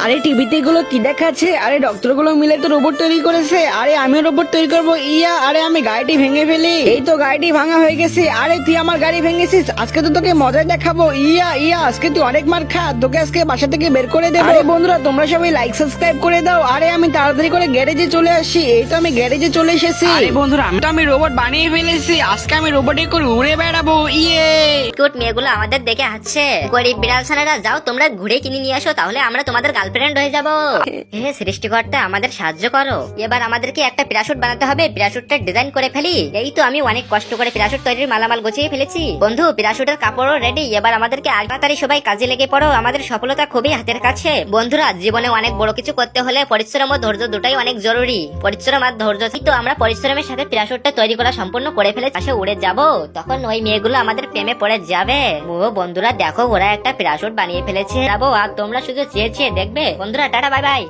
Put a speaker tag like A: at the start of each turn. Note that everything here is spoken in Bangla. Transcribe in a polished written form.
A: আরে টিভিতে এগুলো কি দেখাচ্ছে? আরে ডক্টর গুলো মিলে তো রোবট তৈরি করেছে। আরে আমিও রোবট তৈরি করবো। ইয়া, আরে আমি গাড়িটি ভেঙে ফেলি। এই তো গাড়িটি ভাঙা হয়ে গেছে। আরে তুই আমার গাড়ি ভেঙেছিস, আজকে তো তোকে মজাই দেখাবো। ইয়া ইয়া, আজকে তুই অনেক মার খা, তোকে আজকে বাসা থেকে বের করে দেবো। আরে বন্ধুরা, তোমরা সবাই লাইক সাবস্ক্রাইব করে দাও। আরে আমি তাড়াতাড়ি করে গ্যারেজে চলে আসি। এই তো আমি গ্যারেজে চলে এসেছি। আরে বন্ধুরা, আমি রোবট বানিয়ে ফেলেছি। আজকে আমি রোবটে করে উড়ে বেড়াবো। ইয়ে,
B: কিউট মেয়েগুলো আমাদের দেখে হাসছে। গরিব বিড়াল ছানারা, যাও তোমরা ঘুরে কিনে নিয়ে আসো, তাহলে আমরা তোমাদের গার্লফ্রেন্ড হয়ে যাবো। হে সৃষ্টিকর্তা, আমাদের সাহায্য করো। এবার আমাদেরকে একটা প্যারাশুট বানাতে হবে। প্যারাশুটটা ডিজাইন করে ফেলি। এই তো আমি অনেক কষ্ট করে প্যারাশুট তৈরির মালামাল গুছিয়ে ফেলেছি। বন্ধু, প্যারাশুটের কাপড়ও রেডি। এবার আমাদেরকে তাড়াতাড়ি সবাই কাজে লেগে পড়ো। আমাদের সফলতা খুবই হাতের কাছে। বন্ধুরা, জীবনে অনেক বড় কিছু করতে হলে পরিশ্রম ও ধৈর্য দুটাই অনেক জরুরি। পরিশ্রম আর ধৈর্য, তো আমরা পরিশ্রমের সাথে প্যারাশুটটা তৈরি করা সম্পূর্ণ করে ফেলে পাশে উড়ে যাব। তখন ওই মেয়েগুলো আমাদের প্রেমে পড়ে যাবে। ও বন্ধুরা দেখো, ওরা একটা প্যারাশুট বানিয়ে ফেলেছে। যাবো, আর তোমরা শুধু চেয়ে চেয়ে দেখবে। বন্ধুরা টাটা, বাই বাই।